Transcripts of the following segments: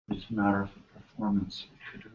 It's a matter of performance to do.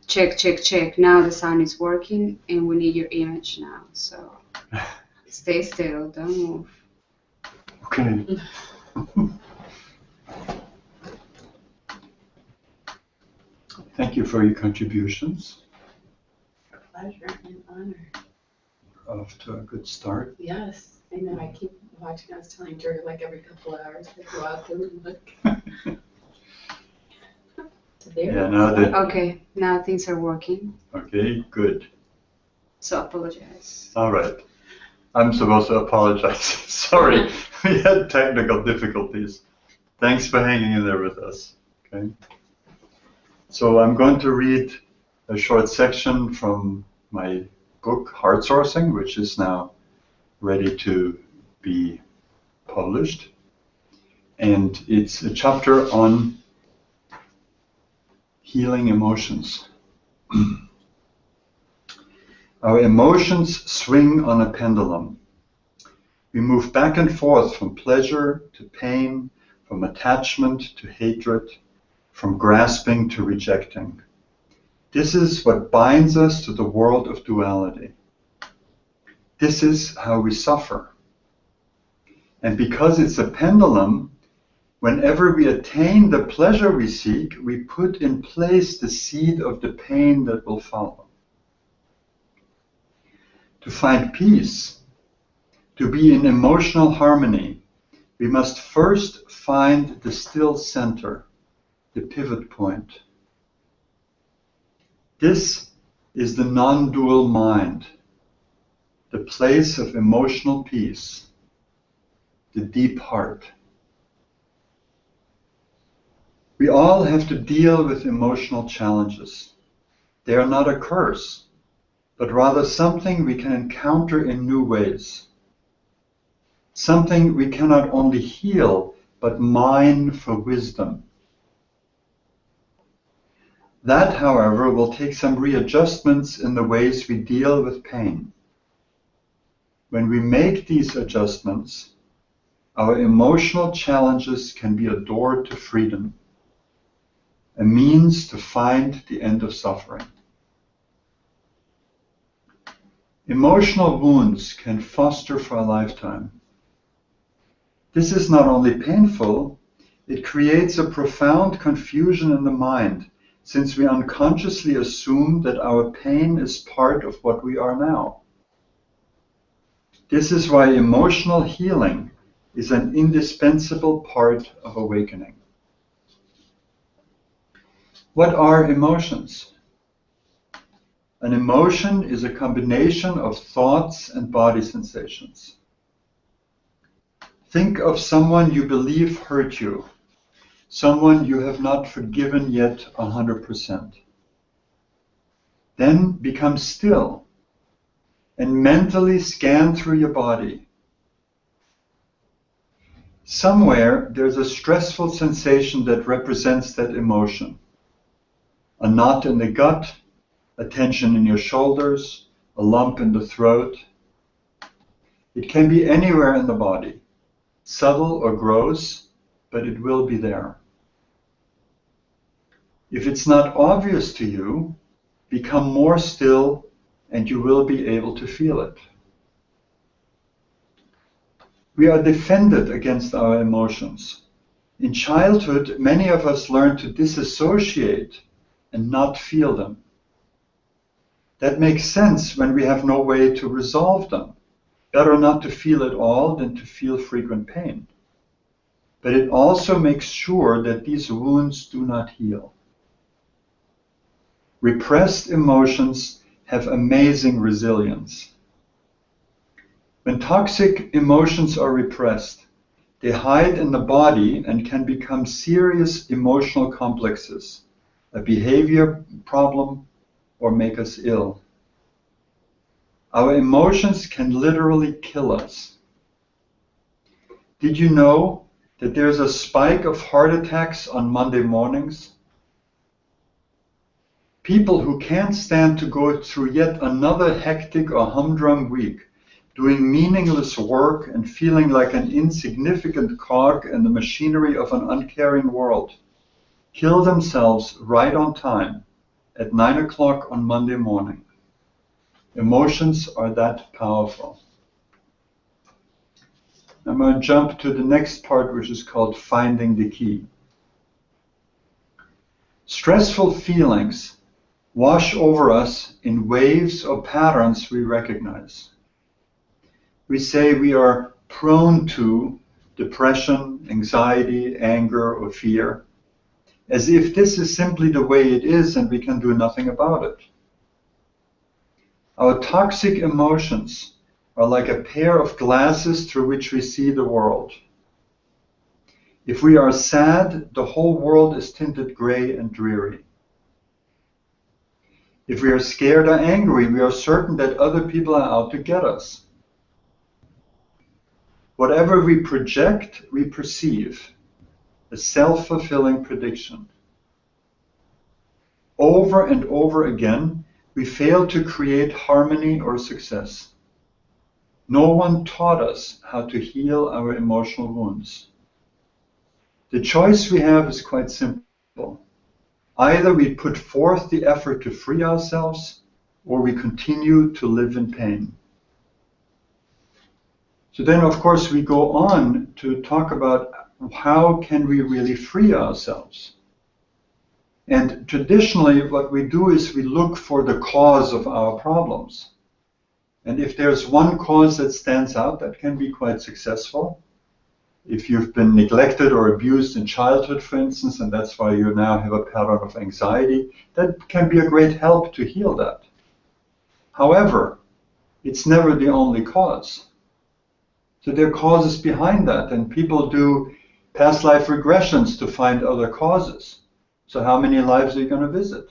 Check, check, check. Now the sound is working and we need your image now. So stay still, don't move. Okay. Thank you for your contributions. Pleasure and honor. Off to a good start. Yes, I know. I keep watching. I was telling Jerry, like every couple of hours, I go out there and look. Yeah, now that. Okay, now things are working. Okay, good. So apologize. All right. I'm supposed to apologize. Sorry, we had technical difficulties. Thanks for hanging in there with us. Okay. So I'm going to read a short section from my book, HeartSourcing, which is now ready to be published. And it's a chapter on healing emotions. Our emotions swing on a pendulum. We move back and forth from pleasure to pain, from attachment to hatred, from grasping to rejecting. This is what binds us to the world of duality. This is how we suffer. And because it's a pendulum, whenever we attain the pleasure we seek, we put in place the seed of the pain that will follow. To find peace, to be in emotional harmony, we must first find the still center, the pivot point. This is the non-dual mind, the place of emotional peace, the deep heart. We all have to deal with emotional challenges. They are not a curse, but rather something we can encounter in new ways. Something we cannot only heal, but mine for wisdom. That, however, will take some readjustments in the ways we deal with pain. When we make these adjustments, our emotional challenges can be a door to freedom, a means to find the end of suffering. Emotional wounds can fester for a lifetime. This is not only painful, it creates a profound confusion in the mind, since we unconsciously assume that our pain is part of what we are now. This is why emotional healing is an indispensable part of awakening. What are emotions? An emotion is a combination of thoughts and body sensations. Think of someone you believe hurt you, someone you have not forgiven yet 100%. Then become still and mentally scan through your body. Somewhere there's a stressful sensation that represents that emotion. A knot in the gut, a tension in your shoulders, a lump in the throat. It can be anywhere in the body, subtle or gross, but it will be there. If it's not obvious to you, become more still and you will be able to feel it. We are defended against our emotions. In childhood, many of us learn to disassociate and not feel them. That makes sense when we have no way to resolve them. Better not to feel at all than to feel frequent pain. But it also makes sure that these wounds do not heal. Repressed emotions have amazing resilience. When toxic emotions are repressed, they hide in the body and can become serious emotional complexes, a behavior problem, or make us ill. Our emotions can literally kill us. Did you know that there's a spike of heart attacks on Monday mornings? People who can't stand to go through yet another hectic or humdrum week, doing meaningless work and feeling like an insignificant cog in the machinery of an uncaring world, kill themselves right on time at 9 o'clock on Monday morning. Emotions are that powerful. I'm going to jump to the next part, which is called finding the key. Stressful feelings wash over us in waves or patterns we recognize. We say we are prone to depression, anxiety, anger, or fear, as if this is simply the way it is and we can do nothing about it. Our toxic emotions are like a pair of glasses through which we see the world. If we are sad, the whole world is tinted gray and dreary. If we are scared or angry, we are certain that other people are out to get us. Whatever we project, we perceive, a self-fulfilling prediction. Over and over again, we fail to create harmony or success. No one taught us how to heal our emotional wounds. The choice we have is quite simple. Either we put forth the effort to free ourselves, or we continue to live in pain. So then, of course, we go on to talk about how can we really free ourselves. And traditionally, what we do is we look for the cause of our problems. And if there's one cause that stands out, that can be quite successful. If you've been neglected or abused in childhood, for instance, and that's why you now have a pattern of anxiety, that can be a great help to heal that. However, it's never the only cause. So there are causes behind that, and people do past life regressions to find other causes. So how many lives are you going to visit?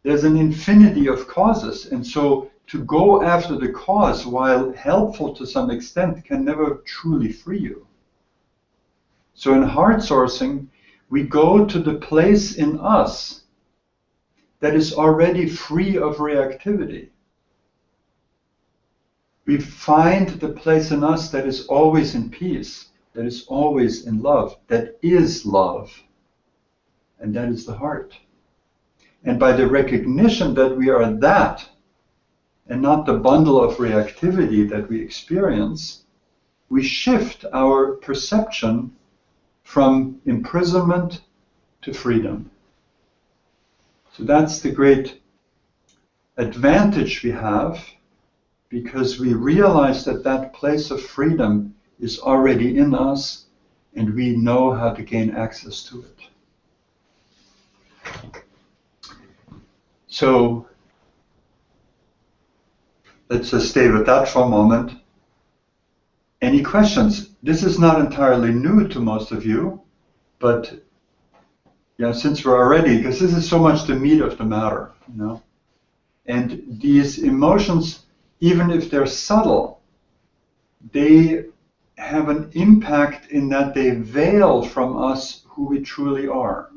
There's an infinity of causes, and so to go after the cause, while helpful to some extent, can never truly free you. So in heart sourcing, we go to the place in us that is already free of reactivity. We find the place in us that is always in peace, that is always in love, that is love. And that is the heart. And by the recognition that we are that, and not the bundle of reactivity that we experience, we shift our perception from imprisonment to freedom. So that's the great advantage we have, because we realize that that place of freedom is already in us, and we know how to gain access to it. So let's just stay with that for a moment. Any questions? This is not entirely new to most of you, but since we're already, because this is so much the meat of the matter, and these emotions, even if they're subtle, they have an impact in that they veil from us who we truly are.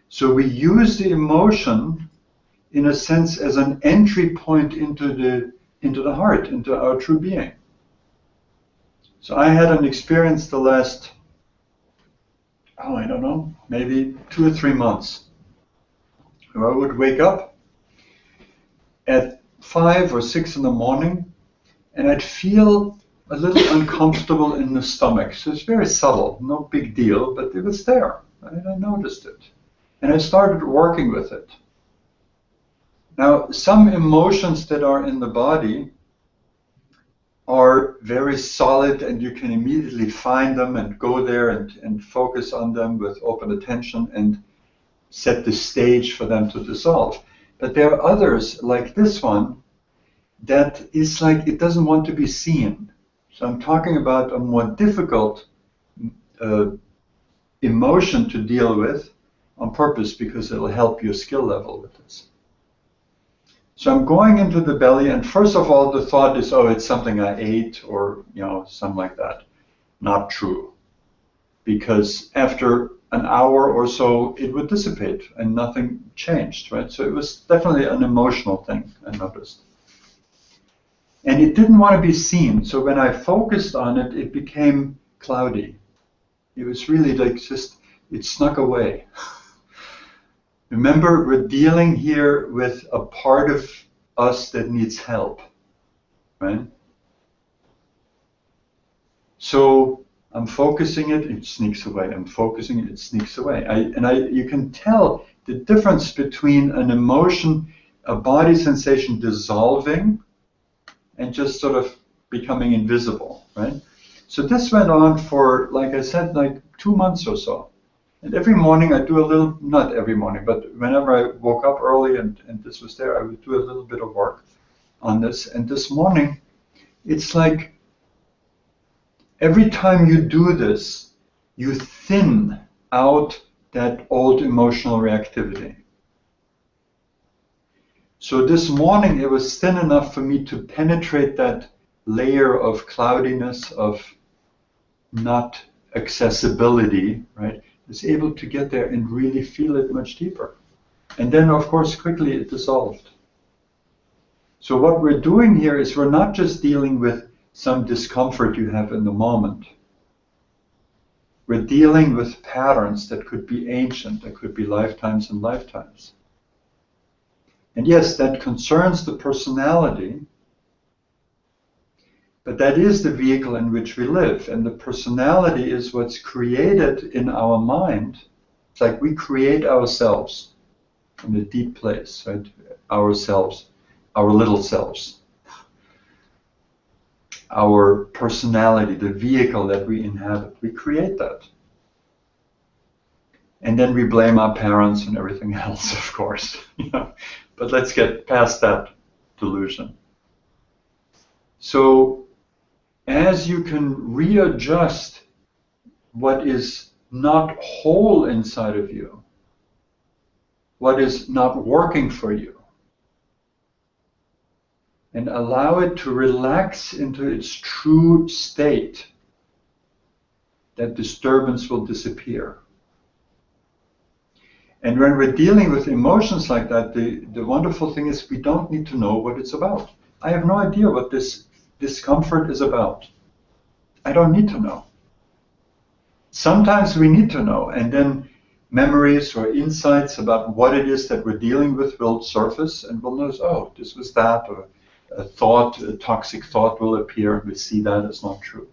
So we use the emotion, in a sense, as an entry point into the heart, into our true being. So I had an experience the last, I don't know, maybe 2 or 3 months, where I would wake up at 5 or 6 in the morning, and I'd feel a little uncomfortable in the stomach. So it's very subtle, no big deal, but it was there, right? I noticed it. And I started working with it. Now, some emotions that are in the body are very solid, and you can immediately find them and go there and focus on them with open attention and set the stage for them to dissolve. But there are others, like this one, that is like it doesn't want to be seen. So I'm talking about a more difficult emotion to deal with on purpose, because it'll help your skill level with this. So I'm going into the belly, and first of all, the thought is, oh, it's something I ate, or something like that. Not true. Because after an hour or so, it would dissipate and nothing changed, right? So it was definitely an emotional thing, I noticed. And it didn't want to be seen. So when I focused on it, it became cloudy. It was really like it snuck away. Remember, we're dealing here with a part of us that needs help, right? So I'm focusing it, it sneaks away. I'm focusing it, it sneaks away. You can tell the difference between an emotion, a body sensation dissolving, and just sort of becoming invisible, right? So this went on for, like I said, like 2 months or so. And every morning I do a little, not every morning, but whenever I woke up early and this was there, I would do a little bit of work on this. And this morning, it's like every time you do this, you thin out that old emotional reactivity. So this morning, it was thin enough for me to penetrate that layer of cloudiness, of not accessibility, right? I was able to get there and really feel it much deeper. And then, of course, quickly it dissolved. So what we're doing here is we're not just dealing with some discomfort you have in the moment. We're dealing with patterns that could be ancient, that could be lifetimes and lifetimes. And yes, that concerns the personality, but that is the vehicle in which we live. And the personality is what's created in our mind. It's like we create ourselves from a deep place, right? Ourselves, our little selves. Our personality, the vehicle that we inhabit, we create that. And then we blame our parents and everything else, of course. But let's get past that delusion. So as you can readjust what is not whole inside of you, what is not working for you, and allow it to relax into its true state, that disturbance will disappear. And when we're dealing with emotions like that, the wonderful thing is we don't need to know what it's about. I have no idea what this discomfort is about. I don't need to know. Sometimes we need to know, and then memories or insights about what it is that we're dealing with will surface, and we'll notice, oh, this was that, or a thought, a toxic thought will appear, and we see that as not true.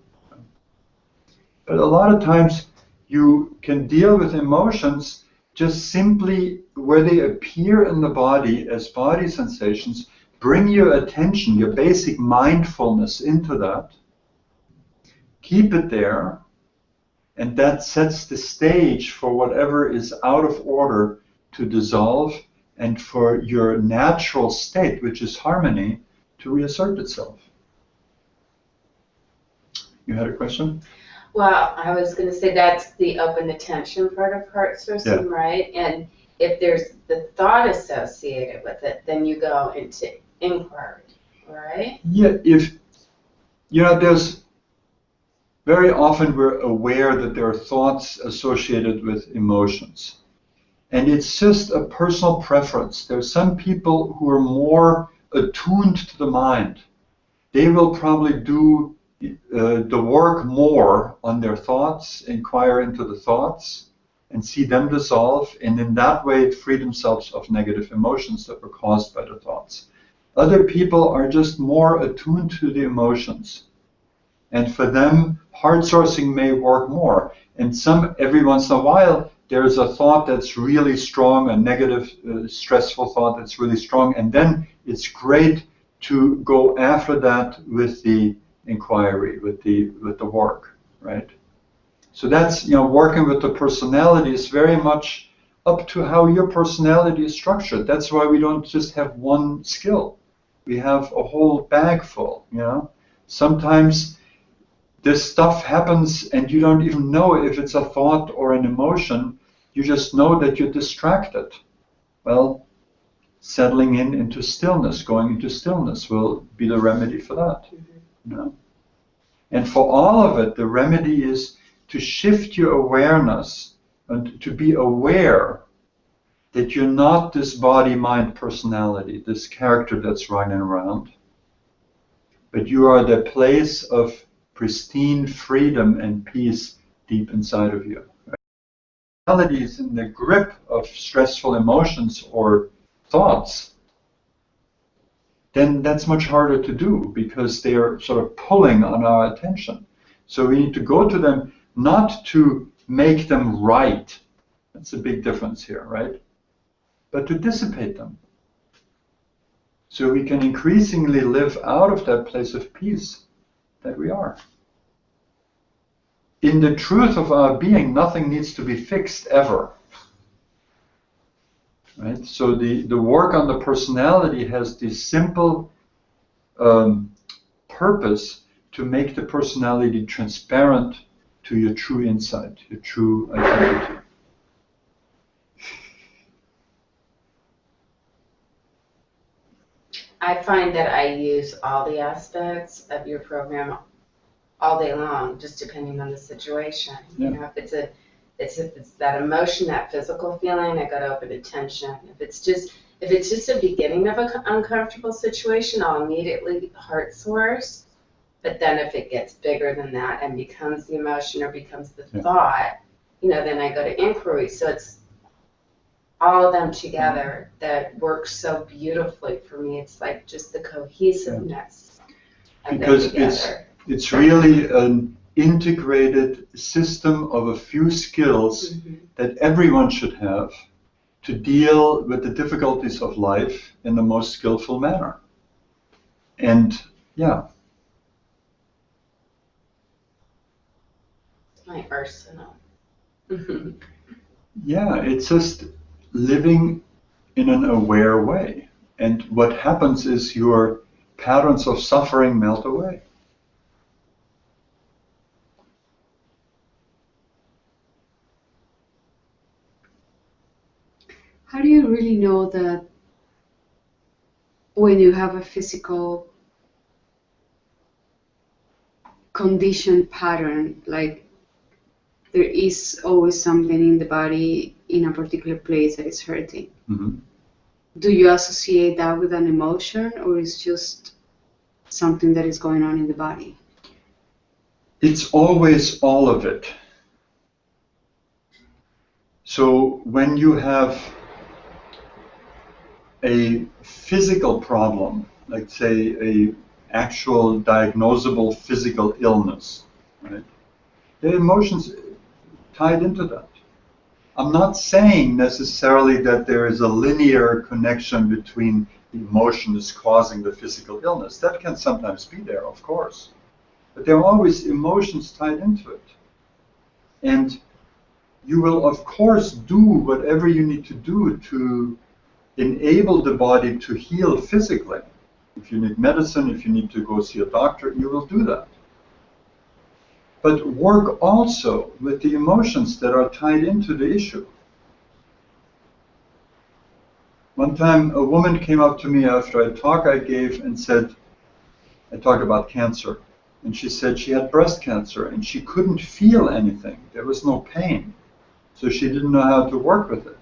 But a lot of times you can deal with emotions just simply where they appear in the body as body sensations. Bring your attention, your basic mindfulness into that. Keep it there, and that sets the stage for whatever is out of order to dissolve, and for your natural state, which is harmony, to reassert itself. You had a question? Well, I was going to say that's the open attention part of heart sourcing, right? And if there's the thought associated with it, then you go into inquiry, right? Yeah, if, there's very often we're aware that there are thoughts associated with emotions. And it's just a personal preference. There are some people who are more attuned to the mind. They will probably do the work more on their thoughts, inquire into the thoughts, and see them dissolve, and in that way free themselves of negative emotions that were caused by the thoughts. Other people are just more attuned to the emotions, and for them, heart sourcing may work more. And every once in a while, there's a thought that's really strong, a negative, stressful thought that's really strong, and then it's great to go after that with the inquiry, with the work, right? So that's, working with the personality is very much up to how your personality is structured. That's why we don't just have one skill. We have a whole bag full, Sometimes this stuff happens and you don't even know if it's a thought or an emotion. You just know that you're distracted. Well, settling into stillness, going into stillness will be the remedy for that. And for all of it, the remedy is to shift your awareness and to be aware that you're not this body, mind, personality, this character that's running around, but you are the place of pristine freedom and peace deep inside of you. Reality is in the grip of stressful emotions or thoughts, then that's much harder to do because they are sort of pulling on our attention. So we need to go to them not to make them right. That's a big difference here, right? But to dissipate them. So we can increasingly live out of that place of peace that we are. In the truth of our being, nothing needs to be fixed ever. Right? So the work on the personality has this simple purpose to make the personality transparent to your true insight, your true identity. I find that I use all the aspects of your program all day long, just depending on the situation. Yeah. If it's that emotion, that physical feeling, I got to open attention. If it's just a beginning of an uncomfortable situation, I'll immediately heart source. But then if it gets bigger than that and becomes the emotion or becomes the thought, then I go to inquiry. So it's all of them together that works so beautifully for me. It's like just the cohesiveness of them together. It's really an integrated system of a few skills that everyone should have to deal with the difficulties of life in the most skillful manner. And My arsenal. It's just living in an aware way. And what happens is your patterns of suffering melt away. How do you really know that when you have a physical condition pattern, like there is always something in the body in a particular place that is hurting? Do you associate that with an emotion, or is just something that is going on in the body? It's always all of it. So when you have a physical problem, like say a actual diagnosable physical illness, right? The emotions tied into that. I'm not saying necessarily that there is a linear connection between the emotions causing the physical illness. That can sometimes be there, of course. But there are always emotions tied into it. And you will, of course, do whatever you need to do to enable the body to heal physically. If you need medicine, if you need to go see a doctor, you will do that. but work also with the emotions that are tied into the issue. One time a woman came up to me after a talk I gave and said, I talked about cancer, and she said she had breast cancer and she couldn't feel anything. There was no pain, so she didn't know how to work with it.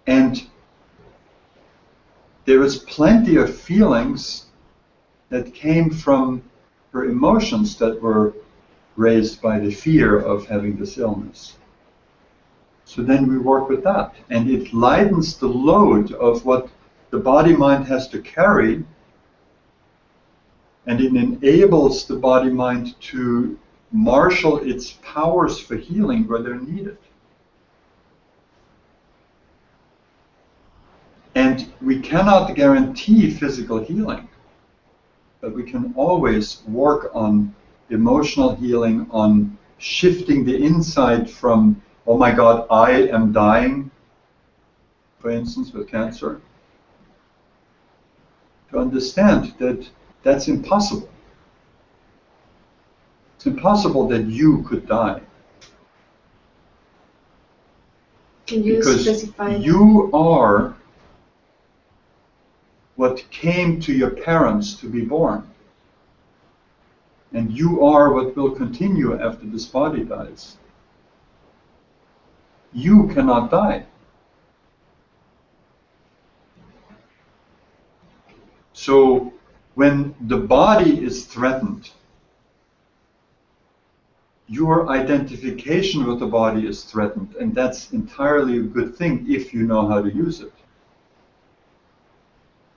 And there was plenty of feelings that came from her emotions that were raised by the fear of having this illness. So then we work with that, and it lightens the load of what the body-mind has to carry, and it enables the body-mind to marshal its powers for healing where they're needed. And we cannot guarantee physical healing, but we can always work on emotional healing, on shifting the insight from, oh my God, I am dying, for instance, with cancer, to understand that that's impossible. It's impossible that you could die. Can you specify? Because you are what came to your parents to be born. And you are what will continue after this body dies. You cannot die. So when the body is threatened, your identification with the body is threatened, and that's entirely a good thing if you know how to use it.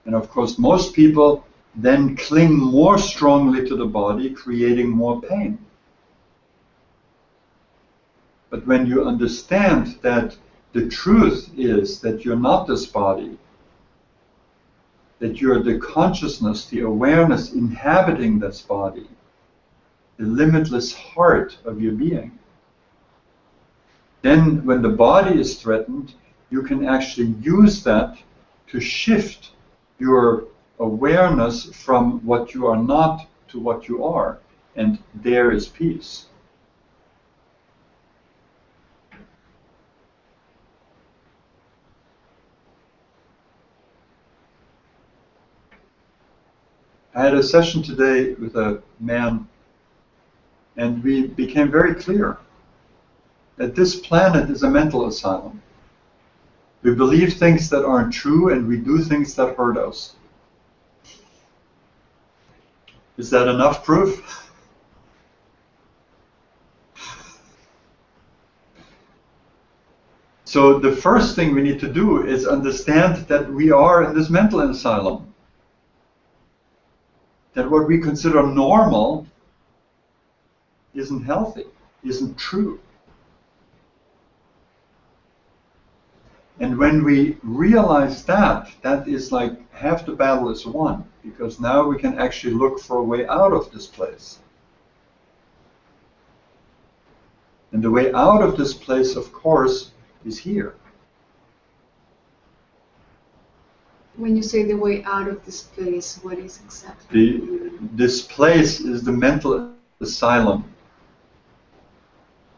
And of course, most people then cling more strongly to the body, creating more pain. But when you understand that the truth is that you're not this body, that you're the consciousness, the awareness inhabiting this body, the limitless heart of your being, then when the body is threatened, you can actually use that to shift your awareness from what you are not to what you are, and there is peace. I had a session today with a man, and we became very clear that this planet is a mental asylum. We believe things that aren't true, and we do things that hurt us. Is that enough proof? So the first thing we need to do is understand that we are in this mental asylum. That what we consider normal isn't healthy, isn't true. And when we realize that, that is like half the battle is won, because now we can actually look for a way out of this place. And the way out of this place, of course, is here. When you say the way out of this place, what is exactly? This place is the mental asylum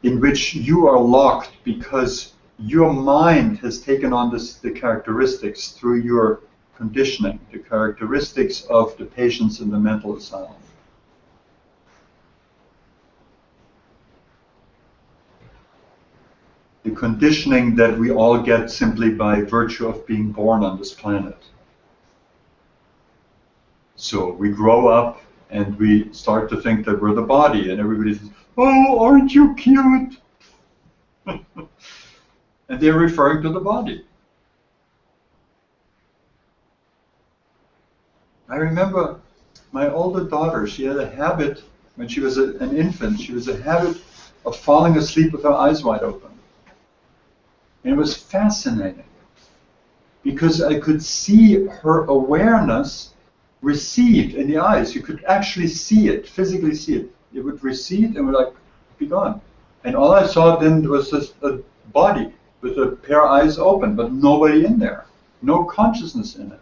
in which you are locked because your mind has taken on the characteristics through your conditioning, the characteristics of the patients in the mental asylum. The conditioning that we all get simply by virtue of being born on this planet. So we grow up and we start to think that we're the body, and everybody says, "Oh, aren't you cute?" And they're referring to the body. I remember my older daughter, she had a habit, when she was an infant, she was a habit of falling asleep with her eyes wide open. And it was fascinating, because I could see her awareness recede in the eyes. You could actually see it, physically see it. It would recede and would like be gone. And all I saw then was just a body with a pair of eyes open, but nobody in there, no consciousness in it.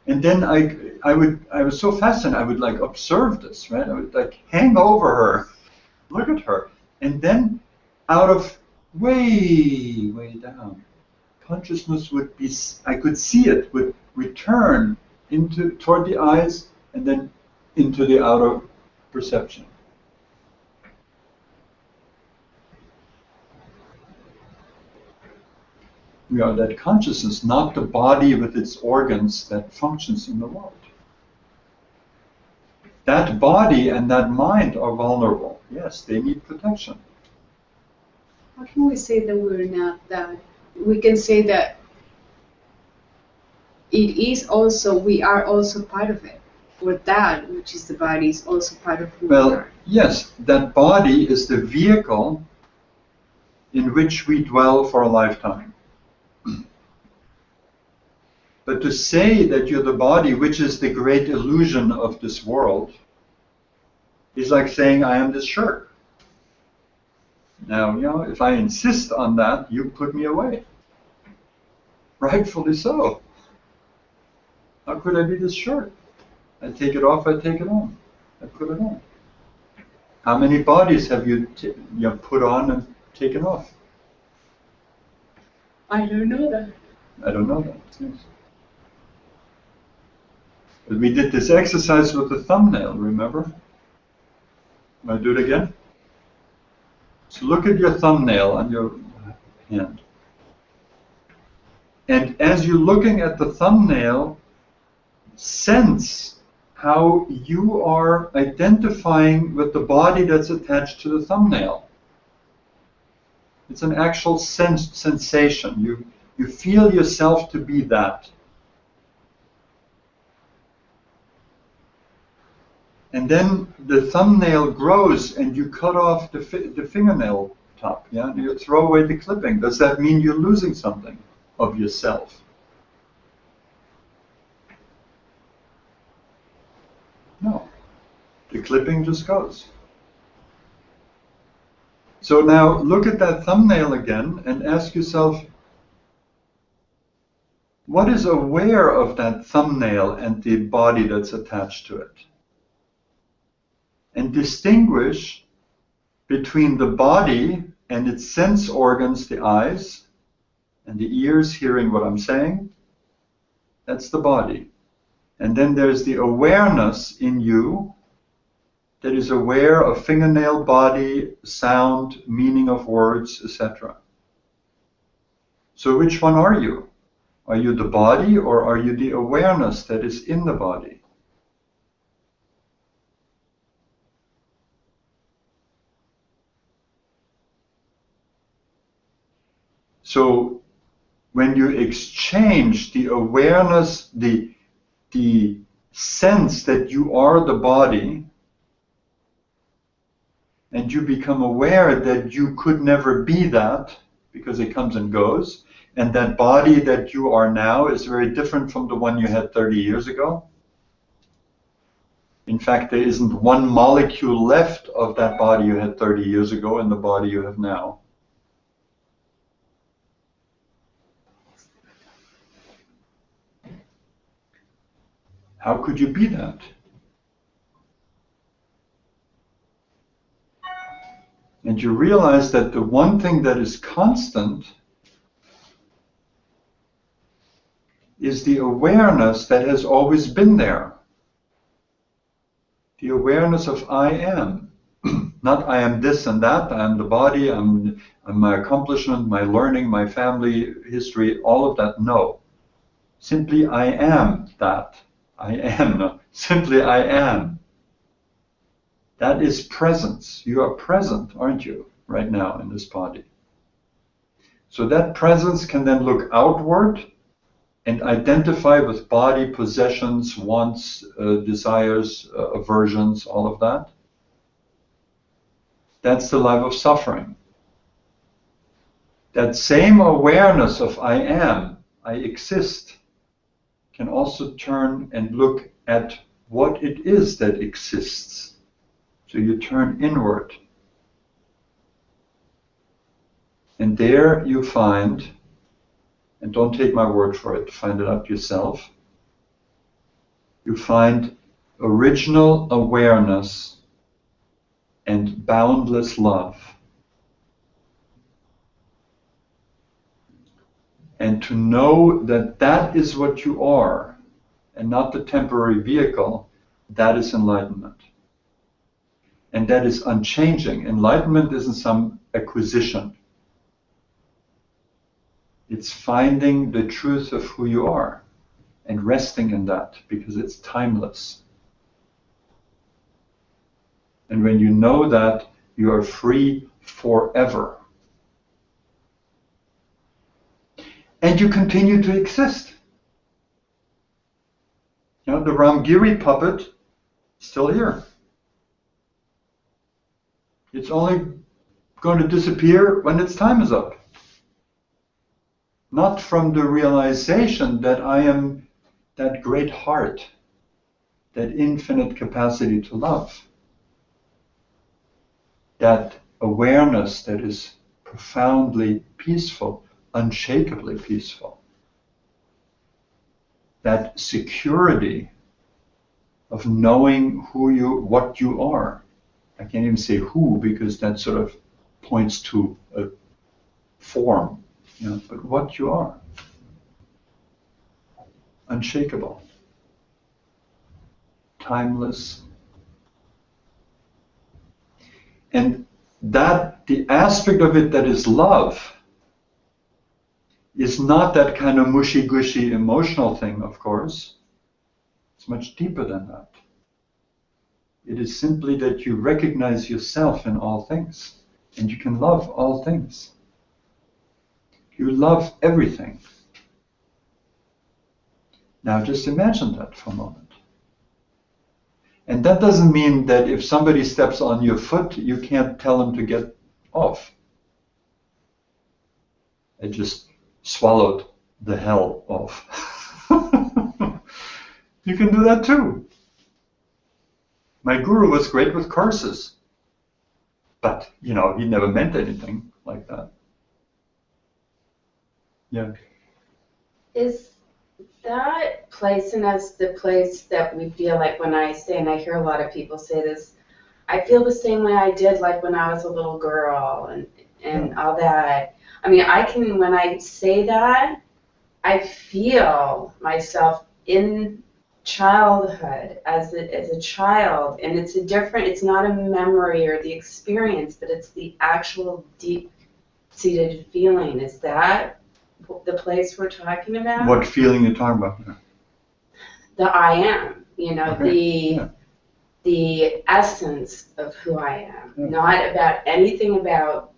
And then I was so fascinated, I would like observe this, right? I would like hang over her, look at her, and then out of way down, consciousness would be, I could see it, would return toward the eyes and then into the outer perception. We are that consciousness, not the body with its organs that functions in the world. That body and that mind are vulnerable. Yes, they need protection. How can we say that we're not that? We can say that it is also, we are also part of it. Or that, which is the body, is also part of who we are. Yes, that body is the vehicle in which we dwell for a lifetime. But to say that you're the body, which is the great illusion of this world, is like saying I am this shirt. Now, you know, if I insist on that, you put me away. Rightfully so. How could I be this shirt? I take it off, I take it on. I put it on. How many bodies have you put on and taken off? I don't know that. I don't know that. Yes. But we did this exercise with the thumbnail, remember? Want to do it again? So look at your thumbnail on your hand. And as you're looking at the thumbnail, sense how you are identifying with the body that's attached to the thumbnail. It's an actual sensation. You feel yourself to be that. And then the thumbnail grows and you cut off the fingernail top, yeah? And you throw away the clipping. Does that mean you're losing something of yourself? No. The clipping just goes. So now look at that thumbnail again and ask yourself, what is aware of that thumbnail and the body that's attached to it? And distinguish between the body and its sense organs, the eyes, and the ears hearing what I'm saying. That's the body. And then there's the awareness in you that is aware of fingernail, body, sound, meaning of words, etc. So which one are you? Are you the body or are you the awareness that is in the body? So when you exchange the awareness, the sense that you are the body, and you become aware that you could never be that because it comes and goes, and that body that you are now is very different from the one you had 30 years ago. In fact, there isn't one molecule left of that body you had 30 years ago in the body you have now. How could you be that? And you realize that the one thing that is constant is the awareness that has always been there. The awareness of I am. Not I am this and that, I am the body, I'm my accomplishment, my learning, my family history, all of that. No. Simply I am that. I am. No. Simply I am. That is presence. You are present, aren't you, right now in this body? So that presence can then look outward and identify with body, possessions, wants, desires, aversions, all of that. That's the life of suffering. That same awareness of I am, I exist, can also turn and look at what it is that exists. So you turn inward. And there you find, and don't take my word for it, find it out yourself, you find original awareness and boundless love. And to know that that is what you are, and not the temporary vehicle, that is enlightenment. And that is unchanging. Enlightenment isn't some acquisition. It's finding the truth of who you are and resting in that, because it's timeless. And when you know that, you are free forever. And you continue to exist. You know, the Ramgiri puppet, still here. It's only going to disappear when its time is up. Not from the realization that I am that great heart, that infinite capacity to love, that awareness that is profoundly peaceful, unshakably peaceful, that security of knowing what you are. I can't even say who, because that sort of points to a form, you know, but what you are. Unshakable, timeless. And that the aspect of it that is love is not that kind of mushy-gushy emotional thing, of course. It's much deeper than that. It is simply that you recognize yourself in all things, and you can love all things. You love everything. Now just imagine that for a moment. And that doesn't mean that if somebody steps on your foot, you can't tell them to get off. I just swallowed the hell off. You can do that too. My guru was great with curses, but you know, he never meant anything like that. Yeah. Is that place in us the place that we feel like, when I say, and I hear a lot of people say this, I feel the same way I did like when I was a little girl and all that. I mean, when I say that, I feel myself in childhood as a child, and it's not a memory or the experience, but it's the actual deep-seated feeling. Is that the place we're talking about? What feeling you're talking about? The I am, you know, Okay. the essence of who I am, not about anything about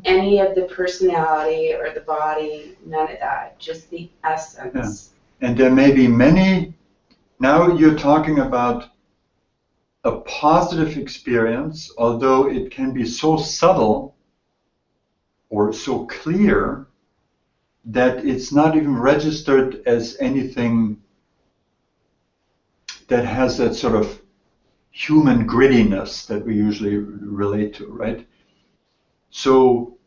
any of the personality or the body, none of that, just the essence. Yeah. And there may be many. Now you're talking about a positive experience, although it can be so subtle or so clear that it's not even registered as anything that has that sort of human grittiness that we usually relate to, right? So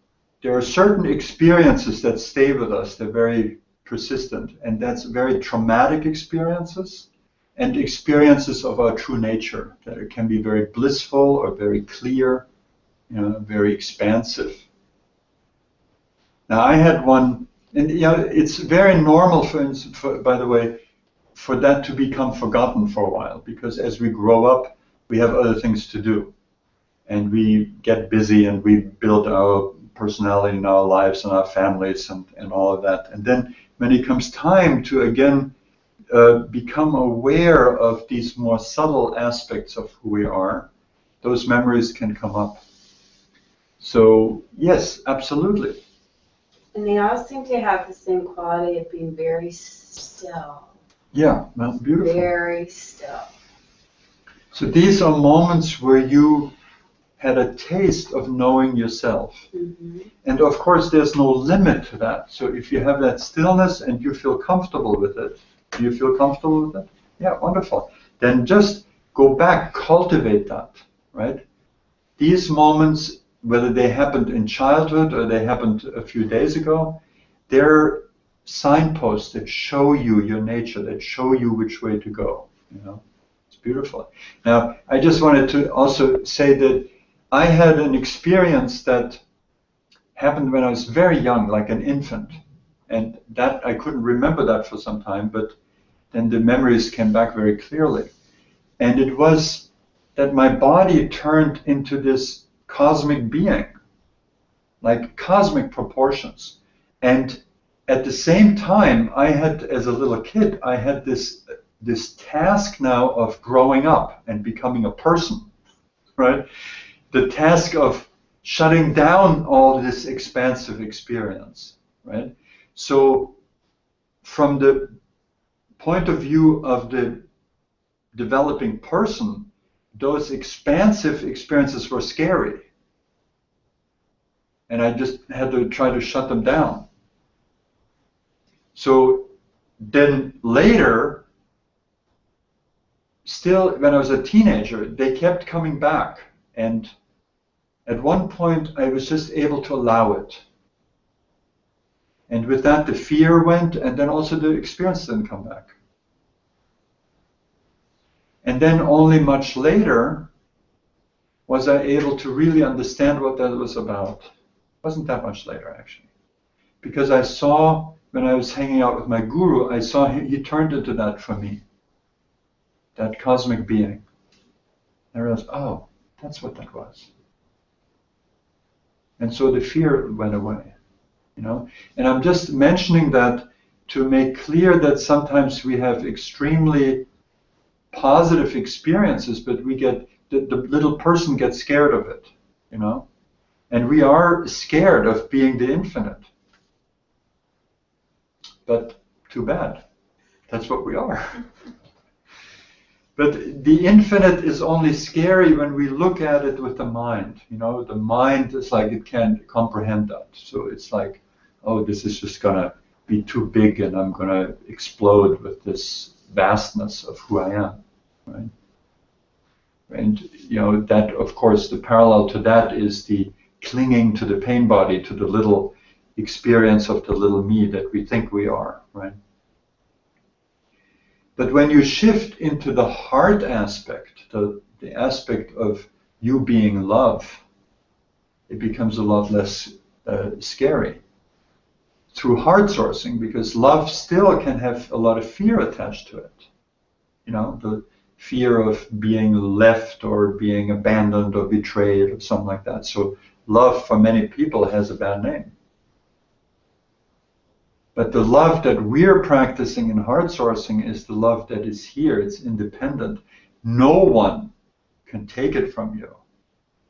there are certain experiences that stay with us, they're very persistent, and that's very traumatic experiences and experiences of our true nature, that it can be very blissful or very clear, you know, very expansive. Now I had one, and you know, it's very normal, by the way, for that to become forgotten for a while, because as we grow up, we have other things to do, and we get busy, and we build our personality in our lives and our families and all of that. And then when it comes time to again become aware of these more subtle aspects of who we are, those memories can come up. So yes, absolutely. And they all seem to have the same quality of being very still. Yeah, that's beautiful. Very still. So these are moments where you had a taste of knowing yourself. And of course there's no limit to that. So if you have that stillness and you feel comfortable with it, do you feel comfortable with it? Yeah, wonderful. Then just go back, cultivate that, right? These moments, whether they happened in childhood or they happened a few days ago, they're signposts that show you your nature, that show you which way to go. you know. It's beautiful. Now, I just wanted to also say that I had an experience that happened when I was very young, like an infant. And that I couldn't remember that for some time, but then the memories came back very clearly. And it was that my body turned into this cosmic being, like cosmic proportions. And at the same time, I had, as a little kid, I had this task now of growing up and becoming a person, right? The task of shutting down all this expansive experience, right? So from the point of view of the developing person, those expansive experiences were scary. And I just had to try to shut them down. So then later, still when I was a teenager, they kept coming back. And at one point, I was just able to allow it. And with that, the fear went, and then also the experience didn't come back. And then only much later was I able to really understand what that was about. It wasn't that much later, actually. Because I saw, when I was hanging out with my guru, I saw he turned into that for me, that cosmic being. I realized, oh, that's what that was. And so the fear went away, you know. And I'm just mentioning that to make clear that sometimes we have extremely positive experiences, but we get, the little person gets scared of it, you know. And we are scared of being the infinite. But too bad. That's what we are. But the infinite is only scary when we look at it with the mind. You know, the mind is like it can't comprehend that. So it's like, oh, this is just going to be too big and I'm going to explode with this vastness of who I am. Right? And, you know, that, of course, the parallel to that is the clinging to the pain body, to the little experience of the little me that we think we are, right? But when you shift into the heart aspect, the aspect of you being love, it becomes a lot less scary through heart sourcing, because love still can have a lot of fear attached to it. You know, the fear of being left or being abandoned or betrayed or something like that. So love for many people has a bad name. But the love that we're practicing in heart sourcing is the love that is here. It's independent. No one can take it from you.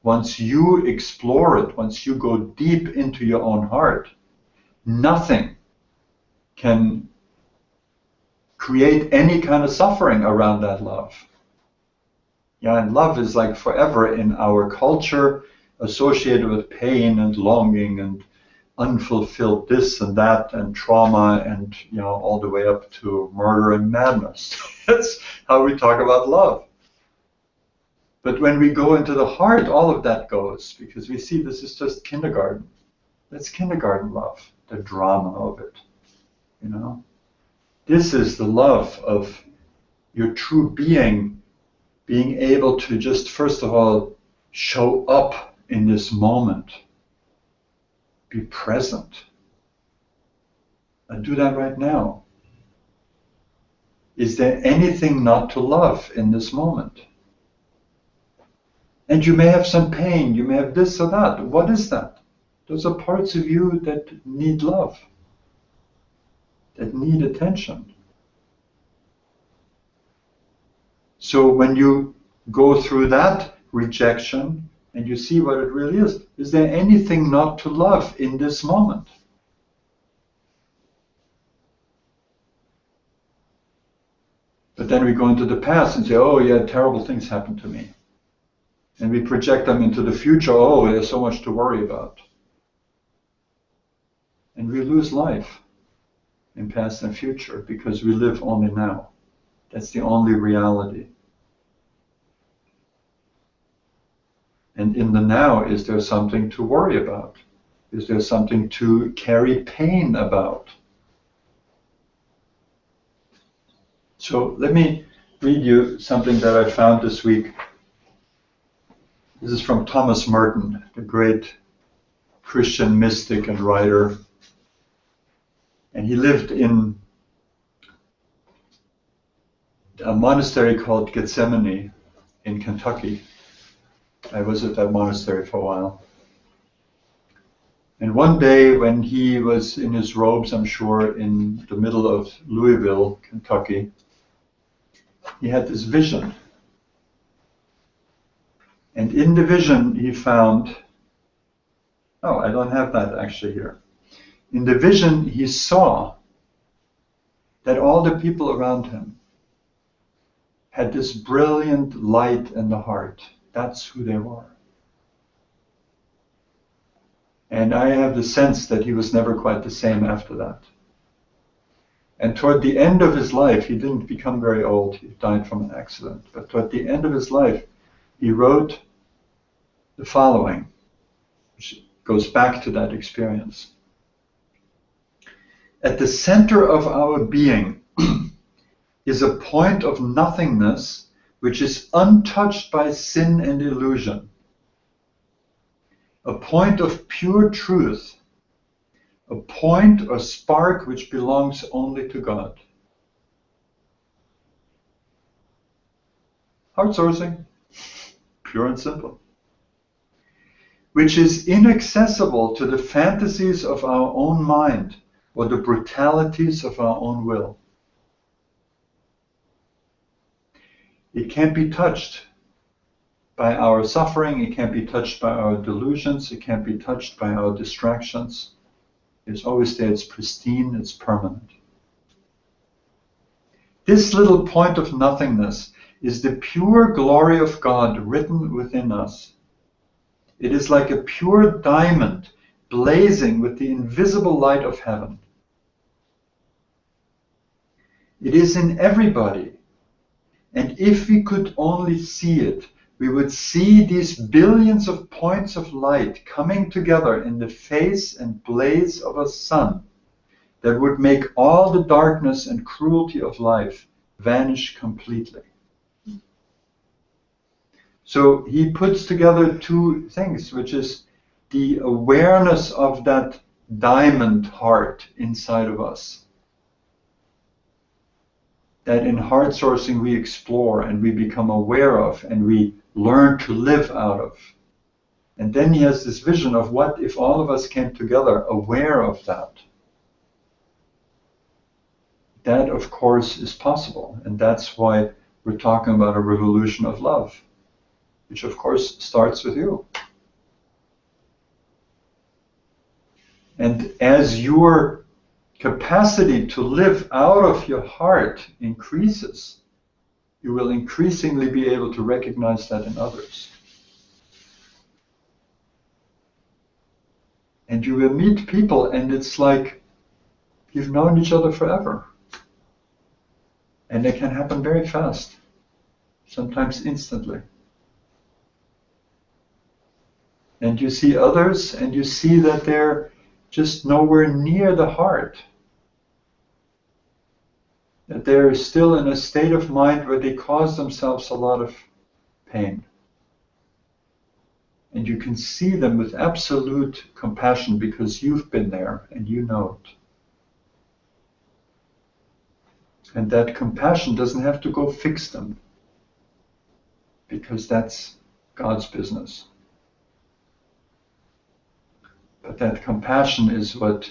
Once you explore it, once you go deep into your own heart, nothing can create any kind of suffering around that love. Yeah, and love is like forever in our culture associated with pain and longing and unfulfilled this and that and trauma and, you know, all the way up to murder and madness. That's how we talk about love. But when we go into the heart, all of that goes, because we see this is just kindergarten. That's kindergarten love, the drama of it, you know. This is the love of your true being able to just, first of all, show up in this moment. Be present. And do that right now. Is there anything not to love in this moment? And you may have some pain, you may have this or that. What is that? Those are parts of you that need love, that need attention. So when you go through that rejection, and you see what it really is there anything not to love in this moment? But then we go into the past and say, oh yeah, terrible things happened to me. And we project them into the future, oh, there's so much to worry about. And we lose life in past and future because we live only now. That's the only reality. And in the now, is there something to worry about? Is there something to carry pain about? So let me read you something that I found this week. This is from Thomas Merton, the great Christian mystic and writer. And he lived in a monastery called Gethsemane in Kentucky. I was at that monastery for a while. And one day when he was in his robes, I'm sure, in the middle of Louisville, Kentucky, he had this vision. And in the vision he found, oh, I don't have that actually here. In the vision he saw that all the people around him had this brilliant light in the heart. That's who they were. And I have the sense that he was never quite the same after that. And toward the end of his life, he didn't become very old. He died from an accident. But toward the end of his life, he wrote the following, which goes back to that experience. At the center of our being is a point of nothingness which is untouched by sin and illusion. A point of pure truth. A point or spark which belongs only to God. HeartSourcing, pure and simple. Which is inaccessible to the fantasies of our own mind or the brutalities of our own will. It can't be touched by our suffering, it can't be touched by our delusions, it can't be touched by our distractions. It's always there, it's pristine, it's permanent. This little point of nothingness is the pure glory of God written within us. It is like a pure diamond blazing with the invisible light of heaven. It is in everybody. And if we could only see it, we would see these billions of points of light coming together in the face and blaze of a sun that would make all the darkness and cruelty of life vanish completely. So he puts together two things, which is the awareness of that diamond heart inside of us, that in HeartSourcing we explore and we become aware of and we learn to live out of. And then he has this vision of what if all of us came together aware of that. That, of course, is possible. And that's why we're talking about a revolution of love, which, of course, starts with you. And as your capacity to live out of your heart increases, you will increasingly be able to recognize that in others. And you will meet people and it's like you've known each other forever. And it can happen very fast, sometimes instantly. And you see others and you see that they're just nowhere near the heart. That they're still in a state of mind where they cause themselves a lot of pain. And you can see them with absolute compassion because you've been there and you know it. And that compassion doesn't have to go fix them, because that's God's business. But that compassion is what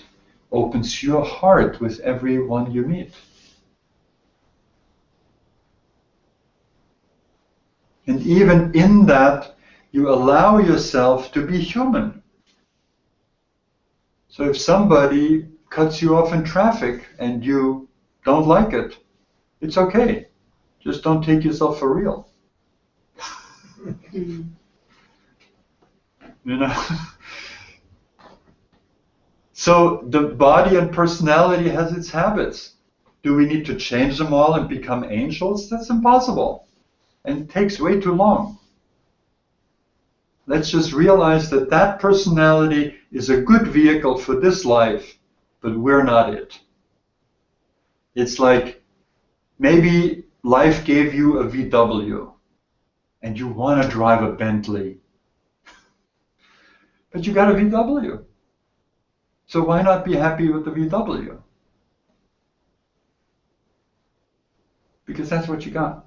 opens your heart with everyone you meet. And even in that, you allow yourself to be human. So if somebody cuts you off in traffic and you don't like it, it's okay. Just don't take yourself for real. You know? So the body and personality has its habits. Do we need to change them all and become angels? That's impossible. And it takes way too long. Let's just realize that that personality is a good vehicle for this life, but we're not it. It's like maybe life gave you a VW and you want to drive a Bentley, but you got a VW. So why not be happy with the VW? Because that's what you got.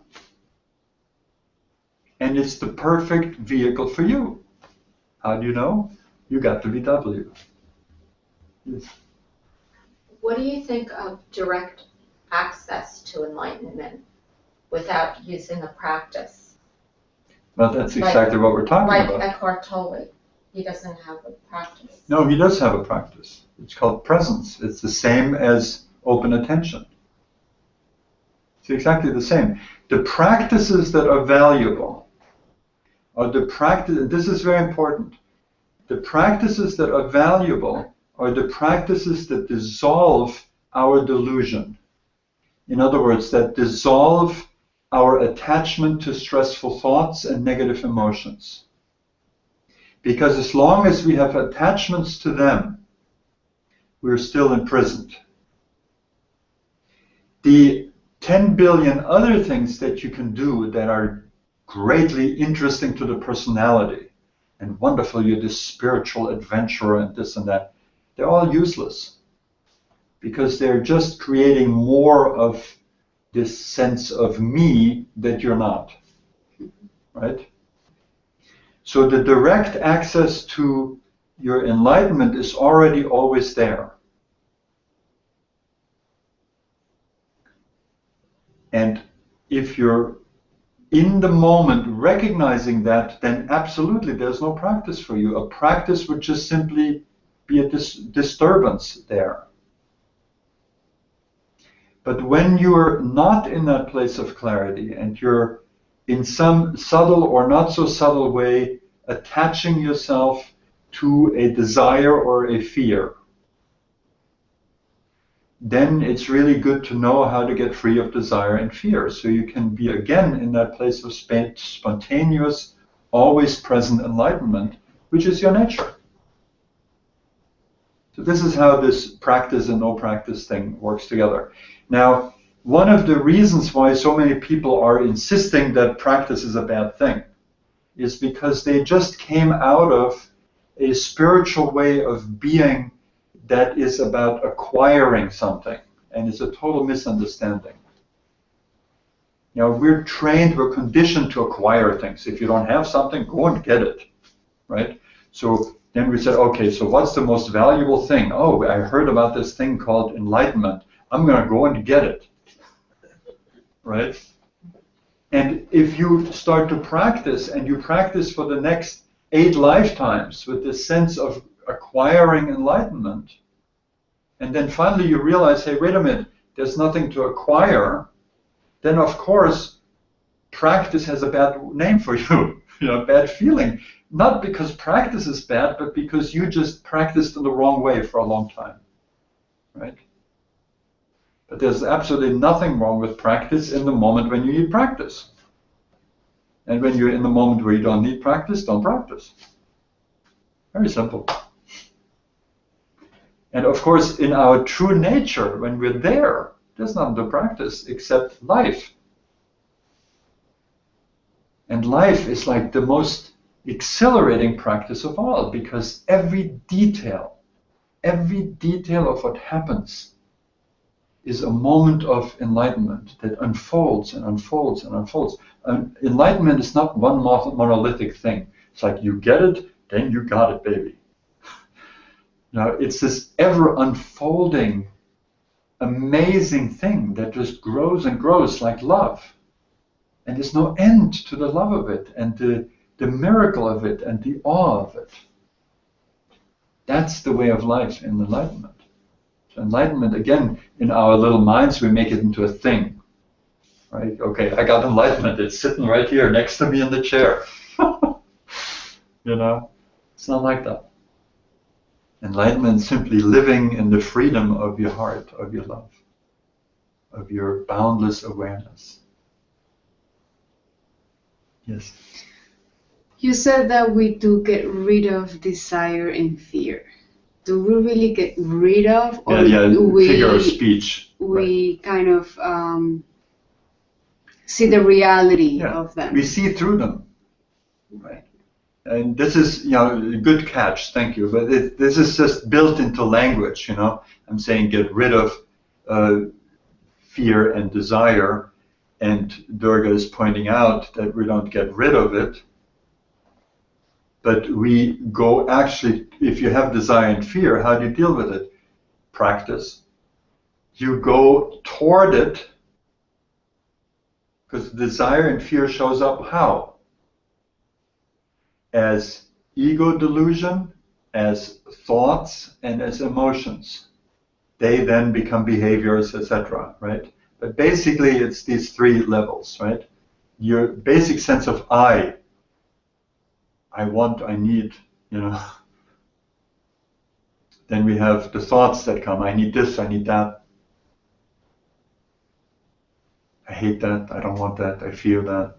And it's the perfect vehicle for you. How do you know? You got the VW. Yes. What do you think of direct access to enlightenment without using a practice? Well, that's exactly what we're talking like about. Like Eckhart Tolle, he doesn't have a practice. No, he does have a practice. It's called presence. It's the same as open attention. It's exactly the same. The practices that are valuable are the practice. This is very important. The practices that are valuable are the practices that dissolve our delusion. In other words, that dissolve our attachment to stressful thoughts and negative emotions. Because as long as we have attachments to them, we're still imprisoned. The 10 billion other things that you can do that are greatly interesting to the personality and wonderful, you're this spiritual adventurer and this and that, they're all useless because they're just creating more of this sense of me that you're not, right? So the direct access to your enlightenment is already always there. And if you're in the moment recognizing that, then absolutely there's no practice for you. A practice would just simply be a disturbance there. But when you're not in that place of clarity and you're in some subtle or not so subtle way attaching yourself to a desire or a fear, then it's really good to know how to get free of desire and fear, so you can be again in that place of spontaneous, always present enlightenment, which is your nature. So this is how this practice and no practice thing works together. Now, one of the reasons why so many people are insisting that practice is a bad thing is because they just came out of a spiritual way of being that is about acquiring something, and it's a total misunderstanding. You know, we're trained, we're conditioned to acquire things. If you don't have something, go and get it, right? So then we said, okay, so what's the most valuable thing? Oh, I heard about this thing called enlightenment. I'm going to go and get it, right? And if you start to practice, and you practice for the next 8 lifetimes with this sense of acquiring enlightenment, and then finally you realize, hey, wait a minute, there's nothing to acquire, then of course practice has a bad name for you, you know, a bad feeling. Not because practice is bad, but because you just practiced in the wrong way for a long time, right? But there's absolutely nothing wrong with practice in the moment when you need practice. And when you're in the moment where you don't need practice, don't practice. Very simple. And of course, in our true nature, when we're there, there's nothing to practice except life. And life is like the most exhilarating practice of all, because every detail of what happens is a moment of enlightenment that unfolds and unfolds and unfolds. Enlightenment is not one monolithic thing. It's like you get it, then you got it, baby. Now, it's this ever unfolding, amazing thing that just grows and grows like love. And there's no end to the love of it, and the miracle of it, and the awe of it. That's the way of life in enlightenment. So enlightenment, again, in our little minds, we make it into a thing. Right? Okay, I got enlightenment. It's sitting right here next to me in the chair. You know? It's not like that. Enlightenment is simply living in the freedom of your heart, of your love, of your boundless awareness. Yes? You said that we do get rid of desire and fear. Do we really get rid of, or do we figure of speech? We kind of see the reality Yeah, of them. we see through them, right? And this is, a good catch, thank you. But this is just built into language, I'm saying get rid of fear and desire, and Durga is pointing out that we don't get rid of it, but we go actually, if you have desire and fear, how do you deal with it? Practice. You go toward it, because desire and fear shows up how? As ego delusion, as thoughts, and as emotions. They then become behaviors, etc., right? But basically it's these three levels, right? Your basic sense of I want, I need, Then we have the thoughts that come, I need this, I need that. I hate that, I don't want that, I fear that.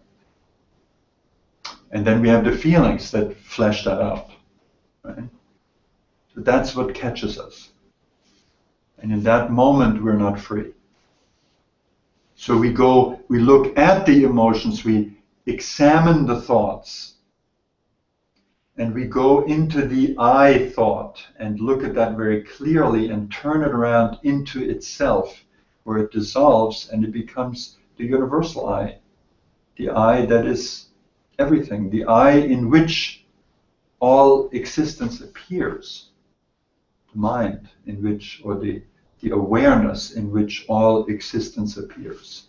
And then we have the feelings that flesh that out, right? So that's what catches us. And in that moment, we're not free. So we look at the emotions, we examine the thoughts, and we go into the I thought and look at that very clearly and turn it around into itself, where it dissolves and it becomes the universal I, the I that is everything, the I in which all existence appears, the mind in which, or the awareness in which all existence appears.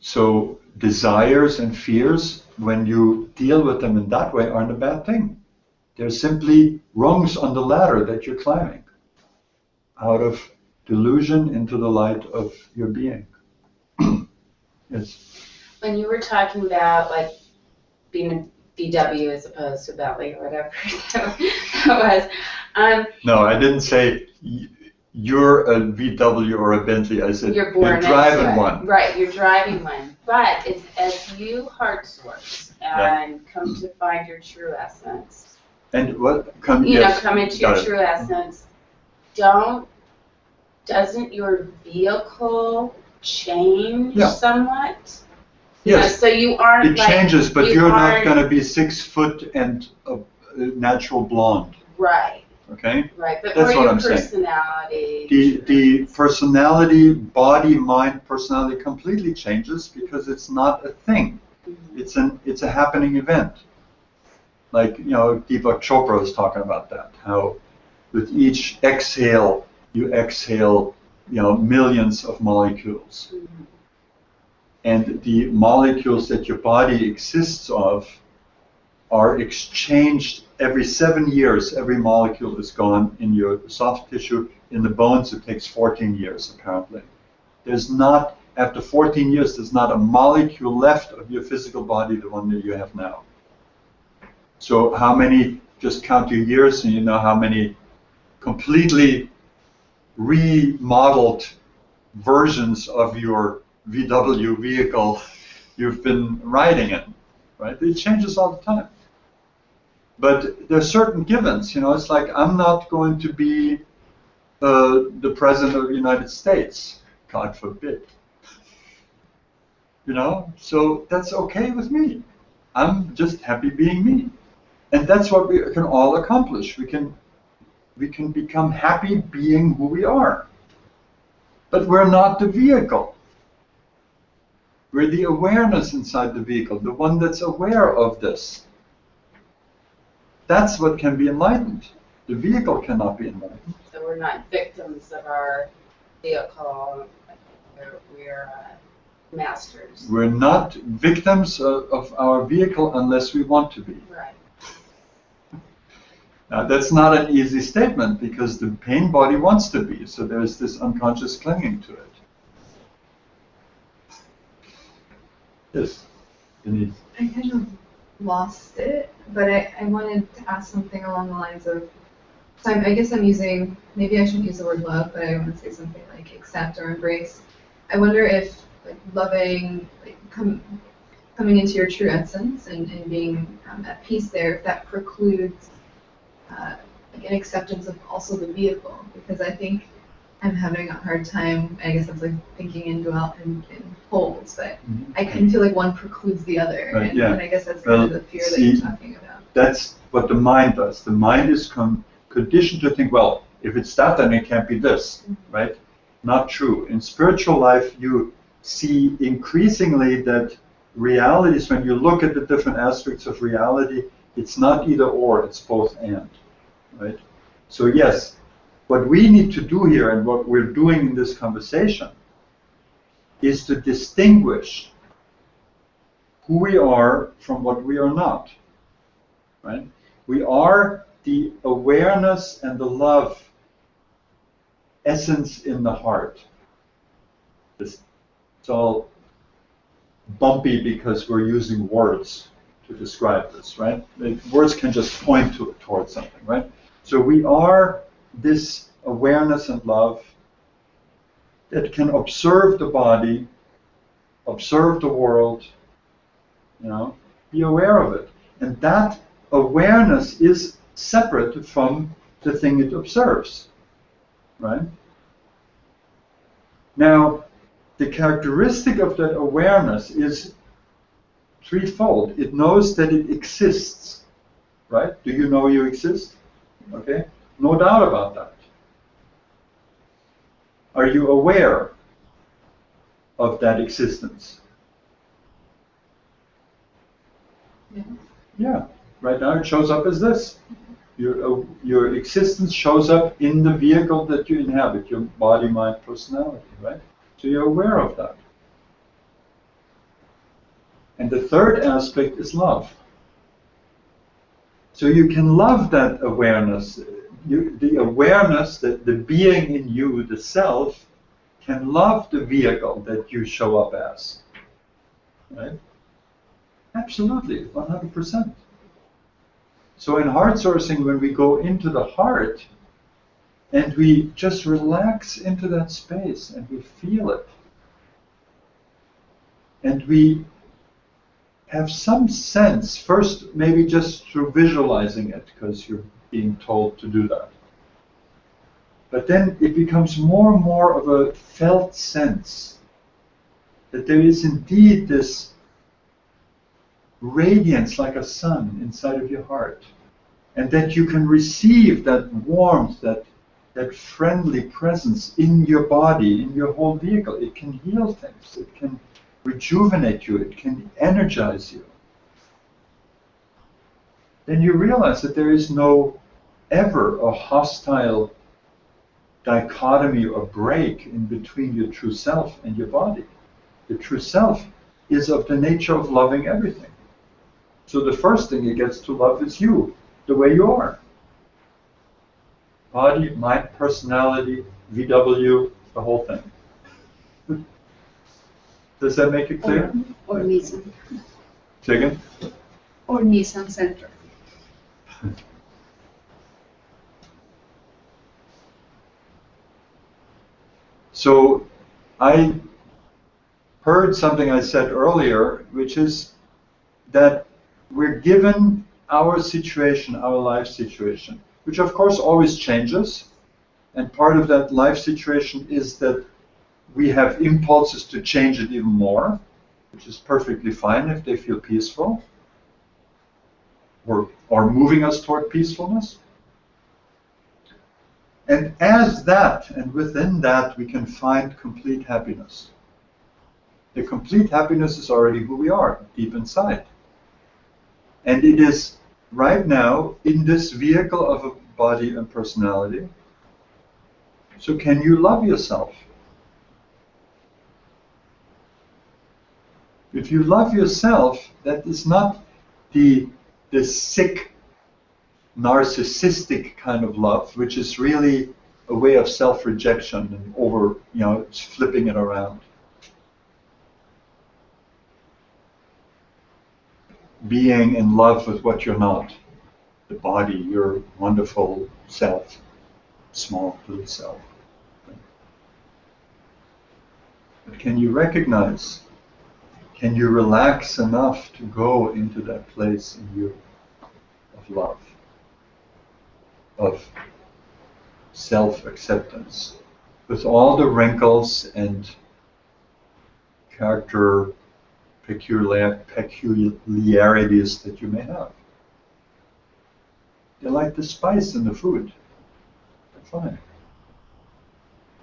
So desires and fears, when you deal with them in that way, aren't a bad thing. They're simply rungs on the ladder that you're climbing out of delusion into the light of your being. Yes. When you were talking about like being a VW as opposed to Bentley or whatever that was. No, I didn't say you're a VW or a Bentley. I said you're driving one. Right, you're driving one. But as you heart source and come to find your true essence. And what come into your true essence, doesn't your vehicle change somewhat? Yes. So you aren't. It changes, but you're not going to be 6 foot and a natural blonde. Right. Okay. Right, but that's what I'm personality. saying. The personality, body, mind, personality completely changes because it's not a thing. Mm-hmm. It's a happening event. Like Deepak Chopra was talking about that. How with each exhale, you exhale, millions of molecules. Mm-hmm. And the molecules that your body exists of are exchanged every 7 years. Every molecule is gone in your soft tissue. In the bones, it takes 14 years, apparently. After 14 years, there's not a molecule left of your physical body, the one that you have now. So how many, just count your years and you know how many completely remodeled versions of your VW vehicle you've been riding in, right? It changes all the time. But there are certain givens, it's like I'm not going to be the President of the United States, God forbid. So that's okay with me. I'm just happy being me. And that's what we can all accomplish. We can become happy being who we are. But we're not the vehicle. We're the awareness inside the vehicle, the one that's aware of this. That's what can be enlightened. The vehicle cannot be enlightened. So we're not victims of our vehicle. We're masters. We're not victims of our vehicle unless we want to be. Right. Now, that's not an easy statement because the pain body wants to be, so there's this unconscious clinging to it. Yes, Denise. I kind of lost it, but I wanted to ask something along the lines of, so I guess I'm using, maybe I shouldn't use the word love, but I want to say something like accept or embrace. I wonder if loving, coming into your true essence and being at peace there, if that precludes like an acceptance of also the vehicle, because I think I'm having a hard time. I guess I'm like thinking in wholes, but I kind of feel like one precludes the other, and I guess that's kind of the fear that you're talking about. That's what the mind does. The mind is conditioned to think, well, if it's that, then it can't be this, right? Not true. In spiritual life, you see increasingly that realities, when you look at the different aspects of reality, it's not either or, it's both and, right? So yes, what we need to do here, and what we're doing in this conversation, is to distinguish who we are from what we are not, right? We are the awareness and the love essence in the heart. It's all bumpy because we're using words to describe this, right? Words can just point towards something, right? So we are this awareness and love that can observe the body, observe the world, be aware of it. And that awareness is separate from the thing it observes, right? Now, the characteristic of that awareness is threefold. It knows that it exists, right? Do you know you exist? Okay? No doubt about that. Are you aware of that existence? Yeah. Right now it shows up as this. Your existence shows up in the vehicle that you inhabit, your body, mind, personality, right? So you're aware of that. And the third aspect is love. So you can love that awareness. The awareness that the being in you, the self, can love the vehicle that you show up as. Right? Absolutely, 100%. So in heart sourcing, when we go into the heart and we just relax into that space and we feel it, and we have some sense, first maybe just through visualizing it, because you're being told to do that. But then it becomes more and more of a felt sense that there is indeed this radiance like a sun inside of your heart, and that you can receive that warmth, that friendly presence in your body, in your whole vehicle. It can heal things, it can rejuvenate you, it can energize you. Then you realize that there is no ever a hostile dichotomy or break in between your true self and your body. The true self is of the nature of loving everything. So the first thing it gets to love is you, the way you are. Body, mind, personality, VW, the whole thing. Does that make it clear? Or Nissan. Say again? Or Nissan Center. So I heard something I said earlier, which is that we're given our situation, our life situation, which of course always changes. And part of that life situation is that we have impulses to change it even more, which is perfectly fine if they feel peaceful or moving us toward peacefulness. And as that, and within that, we can find complete happiness. The complete happiness is already who we are, deep inside. And it is right now in this vehicle of a body and personality. So can you love yourself? If you love yourself, that is not the sick, narcissistic kind of love, which is really a way of self-rejection and it's flipping it around. Being in love with what you're not. The body, your wonderful self, small little self. But can you recognize, can you relax enough to go into that place in you of love? of self-acceptance, with all the wrinkles and character peculiarities that you may have. They're like the spice in the food. They're fine.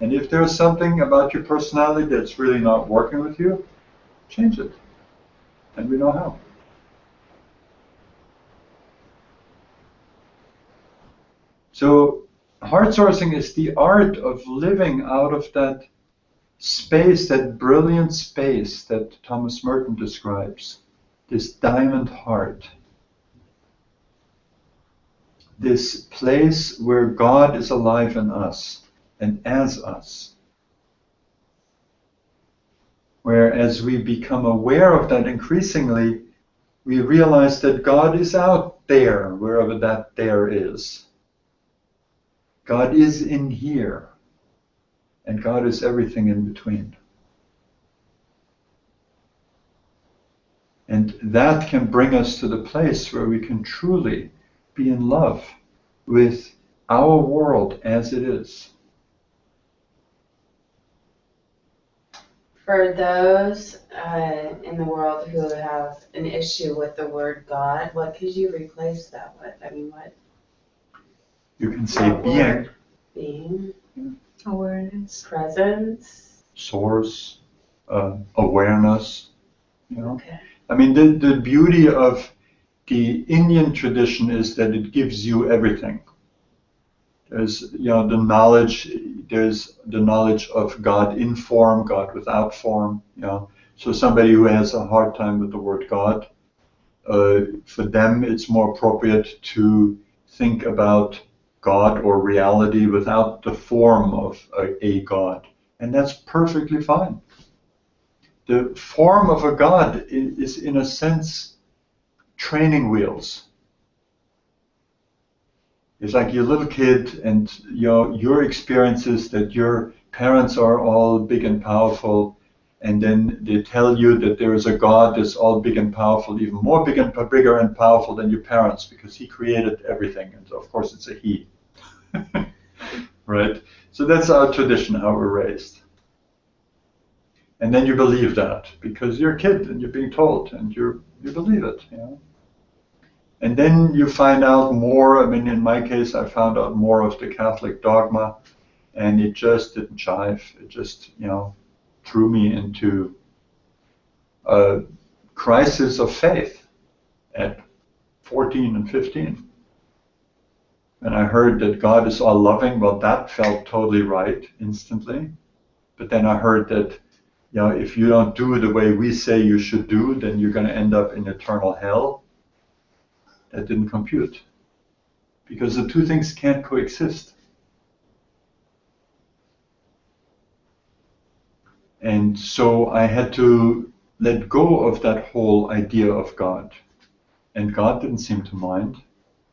And if there's something about your personality that's really not working with you, change it. And we know how. So heart sourcing is the art of living out of that space, that brilliant space that Thomas Merton describes, this diamond heart, this place where God is alive in us and as us, where as we become aware of that increasingly, we realize that God is out there, wherever that there is. God is in here, and God is everything in between. And that can bring us to the place where we can truly be in love with our world as it is. For those in the world who have an issue with the word God, what could you replace that with? I mean, what? You can say being. Being. Awareness. Presence. Source. Awareness. You know? Okay. I mean, the beauty of the Indian tradition is that it gives you everything. There's, the knowledge. There's the knowledge of God in form, God without form. So somebody who has a hard time with the word God, for them it's more appropriate to think about God or reality without the form of a God, and that's perfectly fine. The form of a God is in a sense training wheels. It's like you're a little kid and your experience is that your parents are all big and powerful, and then they tell you that there is a God that's all big and powerful, even more bigger and powerful than your parents, because he created everything, and of course it's a he. Right? So that's our tradition, how we're raised. And then you believe that because you're a kid and you're being told, and you believe it. And then you find out more. I mean, in my case, I found out more of the Catholic dogma, and it just didn't jive. It just, threw me into a crisis of faith at 14 and 15. And I heard that God is all loving. Well, that felt totally right instantly. But then I heard that, if you don't do it the way we say you should do, then you're going to end up in eternal hell. That didn't compute, because the two things can't coexist. And so I had to let go of that whole idea of God. And God didn't seem to mind.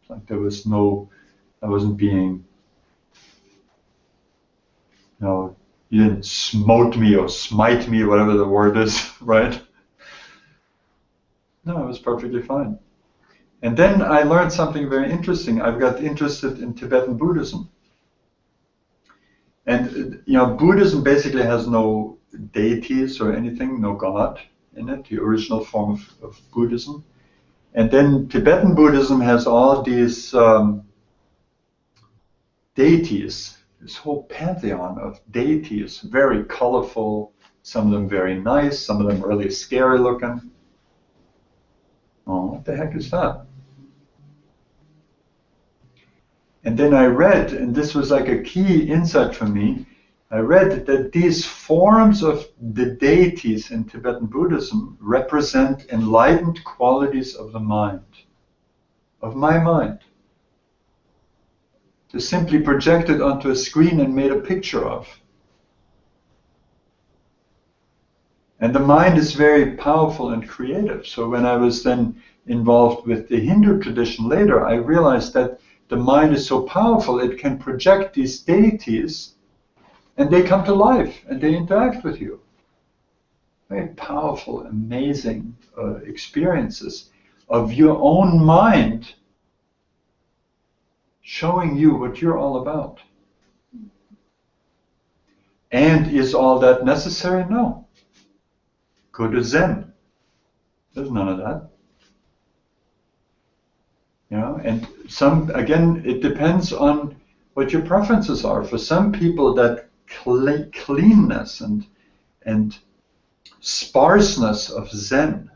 Like I wasn't being, he didn't smote me or smite me, whatever the word is, right? No, it was perfectly fine. And then I learned something very interesting. I got interested in Tibetan Buddhism. And, Buddhism basically has no deities or anything, no God in it, the original form of Buddhism. And then Tibetan Buddhism has all these deities, this whole pantheon of deities, very colorful, some of them very nice, some of them really scary looking. Oh, what the heck is that? And then I read, and this was like a key insight for me, I read that these forms of the deities in Tibetan Buddhism represent enlightened qualities of the mind, of my mind. They're simply projected onto a screen and made a picture of. And the mind is very powerful and creative. So when I was then involved with the Hindu tradition later, I realized that the mind is so powerful, it can project these deities, and they come to life, and they interact with you. Very powerful, amazing experiences of your own mind showing you what you're all about. And is all that necessary? No. Go to Zen. There's none of that. You know, and again, it depends on what your preferences are. For some people, that cleanness and sparseness of Zen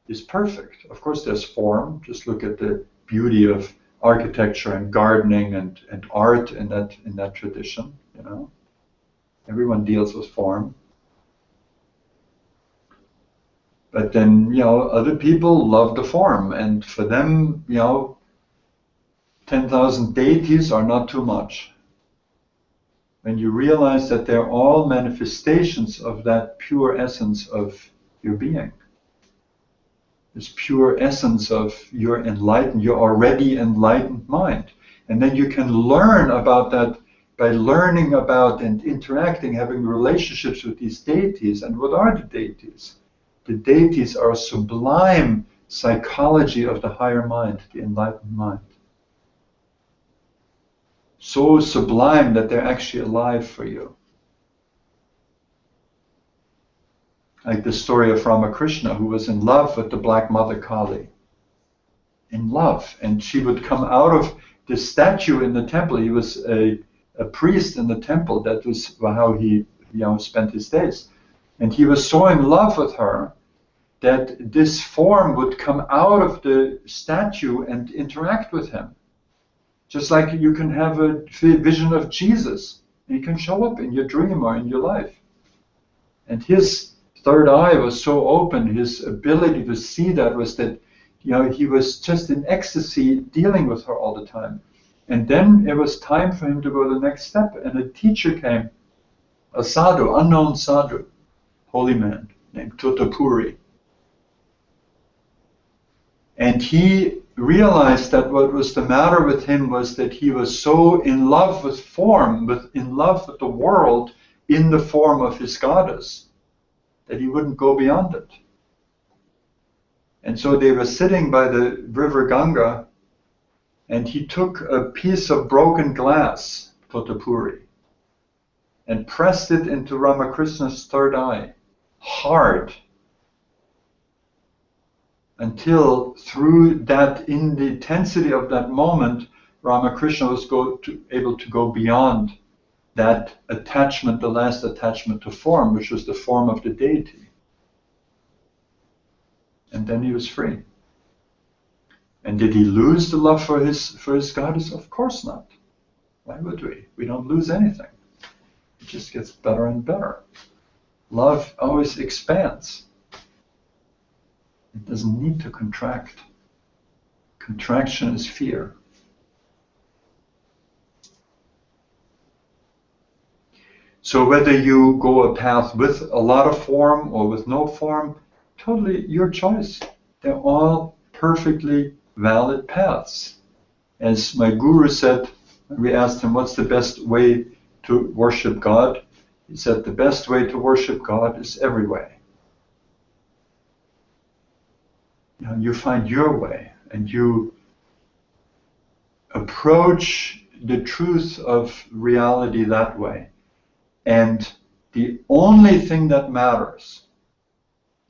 is perfect. Of course, there's form. Just look at the beauty of architecture and gardening and art in that tradition. You know, everyone deals with form. But then, you know, other people love the form, and for them, you know, 10,000 deities are not too much. When you realize that they're all manifestations of that pure essence of your being, this pure essence of your already enlightened mind. And then you can learn about that by learning about and interacting, having relationships with these deities. And what are the deities? The deities are a sublime psychology of the higher mind, the enlightened mind. So sublime that they're actually alive for you. Like the story of Ramakrishna, who was in love with the Black Mother Kali. In love. And she would come out of the statue in the temple. He was a priest in the temple. That was how he spent his days. And he was so in love with her that this form would come out of the statue and interact with him. Just like you can have a vision of Jesus. He can show up in your dream or in your life. And his third eye was so open, his ability to see that was that, you know, he was just in ecstasy dealing with her all the time. And then it was time for him to go to the next step, and a teacher came, a sadhu, unknown sadhu, holy man, named Tutapuri. And he realized that what was the matter with him was that he was so in love with form, in love with the world in the form of his goddess, that he wouldn't go beyond it. And so they were sitting by the river Ganga, and he took a piece of broken glass, Tutapuri, and pressed it into Ramakrishna's third eye, hard, until through that, in the intensity of that moment, Ramakrishna was able to go beyond that attachment, the last attachment to form, which was the form of the deity. And then he was free. And did he lose the love for his goddess? Of course not. Why would we? We don't lose anything. It just gets better and better. Love always expands. It doesn't need to contract. Contraction is fear. So whether you go a path with a lot of form or with no form, totally your choice. They're all perfectly valid paths. As my guru said, when we asked him what's the best way to worship God, he said the best way to worship God is every way. You know, you find your way and you approach the truth of reality that way. And the only thing that matters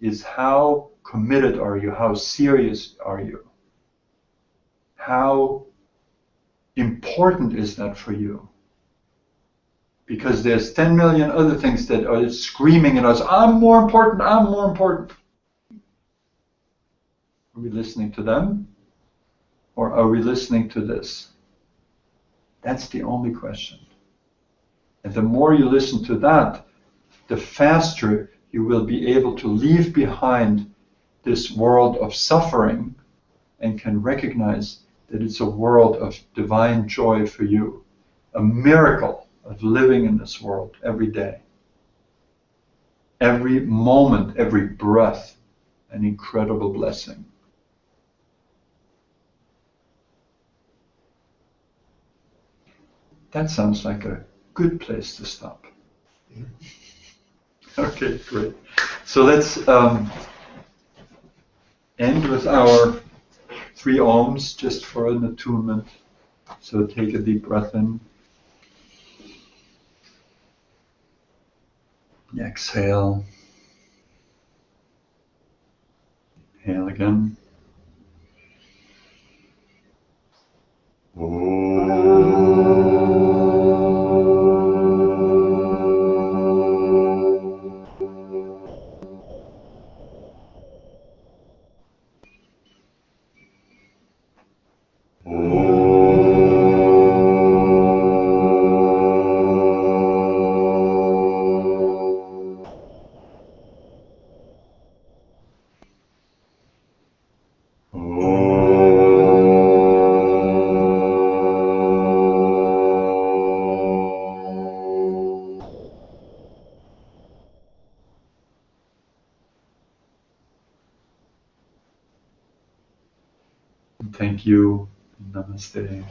is how committed are you, how serious are you, how important is that for you? Because there's 10 million other things that are screaming at us, I'm more important, I'm more important. Are we listening to them? Or are we listening to this? That's the only question. And the more you listen to that, the faster you will be able to leave behind this world of suffering and can recognize that it's a world of divine joy for you, a miracle of living in this world every day. Every moment, every breath, an incredible blessing. That sounds like a good place to stop. Okay, great. So let's end with our 3 Oms just for an attunement. So take a deep breath in. Exhale. Inhale again. Thank you. Namaste.